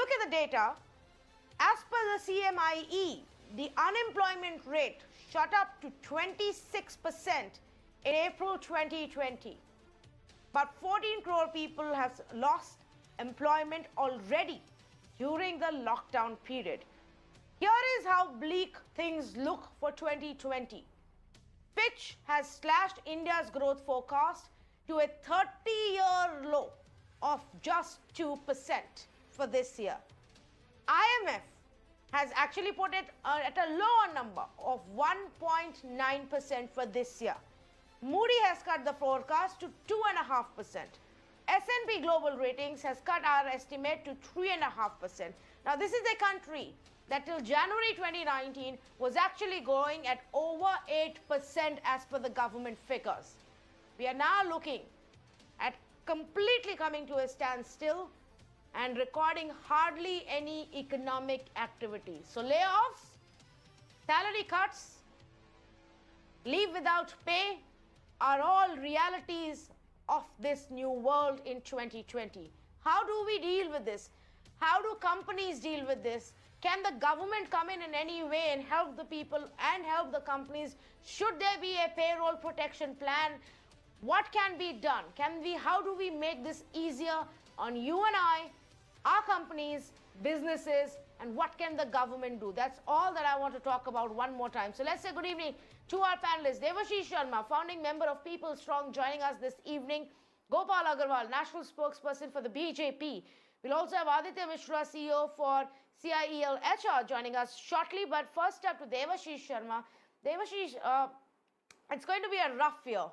look at the data, as per the CMIE, the unemployment rate shot up to 26% in April 2020. But 14 crore people have lost employment already during the lockdown period. Here is how bleak things look for 2020. Fitch has slashed India's growth forecast to a 30-year low of just 2% for this year. IMF has actually put it at a lower number of 1.9% for this year. Moody has cut the forecast to 2.5%. S&P Global Ratings has cut our estimate to 3.5%. Now, this is a country that till January 2019 was actually growing at over 8% as per the government figures. We are now looking at completely coming to a standstill and recording hardly any economic activity. So layoffs, salary cuts, leave without pay are all realities of this new world in 2020. How do we deal with this? How do companies deal with this? Can the government come in any way and help the people and help the companies? Should there be a payroll protection plan? What can be done? How do we make this easier on you and I, our companies, businesses, and what can the government do? That's all that I want to talk about one more time. So let's say good evening to our panelists. Devashish Sharma, founding member of People Strong, joining us this evening. Gopal Agarwal, national spokesperson for the BJP. We'll also have Aditya Mishra, CEO for CIEL HR, joining us shortly. But first up to Devashish Sharma. Devashish, it's going to be a rough year.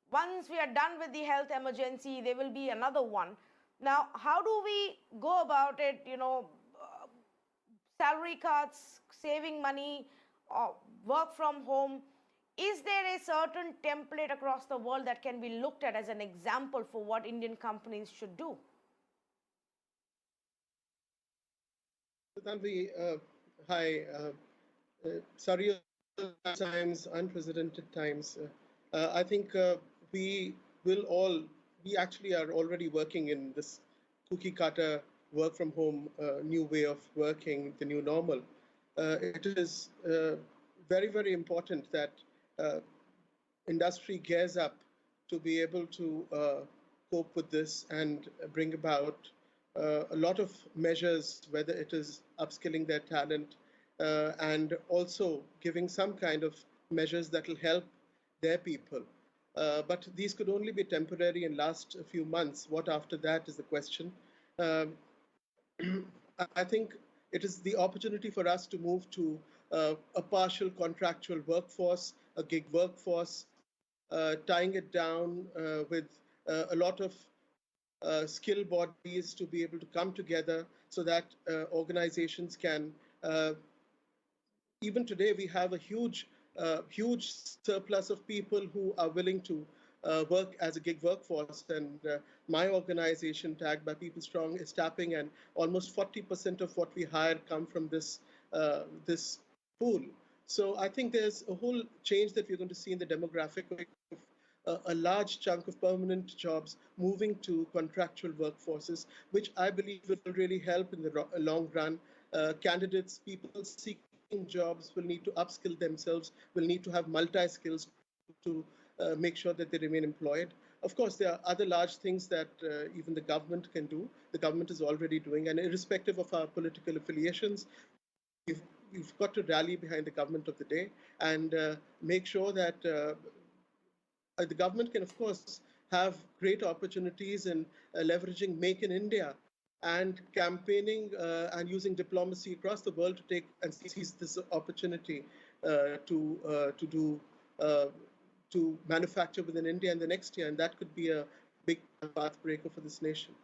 Once we are done with the health emergency, there will be another one. Now, how do we go about it? Salary cuts, saving money, work from home. Is there a certain template across the world that can be looked at as an example for what Indian companies should do? Tanvi, hi. Surreal times, unprecedented times. I think we actually are already working in this cookie cutter work from home new way of working, the new normal. It is very, very important that industry gears up to be able to cope with this and bring about a lot of measures, whether it is upskilling their talent and also giving some kind of measures that will help their people. But these could only be temporary and last a few months. What after that is the question. I think it is the opportunity for us to move to a partial contractual workforce, a gig workforce, tying it down with a lot of skill bodies to be able to come together so that organizations can, even today we have a huge surplus of people who are willing to work as a gig workforce, and my organization, tagged by People Strong, is tapping, and almost 40% of what we hire come from this pool. So I think there's a whole change that we're going to see in the demographic of a large chunk of permanent jobs moving to contractual workforces, which I believe will really help in the long run. Candidates, people seeking jobs will need to upskill themselves, will need to have multi-skills to make sure that they remain employed. Of course, there are other large things that even the government can do. The government is already doing, and irrespective of our political affiliations, we've got to rally behind the government of the day and make sure that the government can, of course, have great opportunities in leveraging Make in India and campaigning and using diplomacy across the world to take and seize this opportunity to manufacture within India in the next year, and that could be a big path breaker for this nation.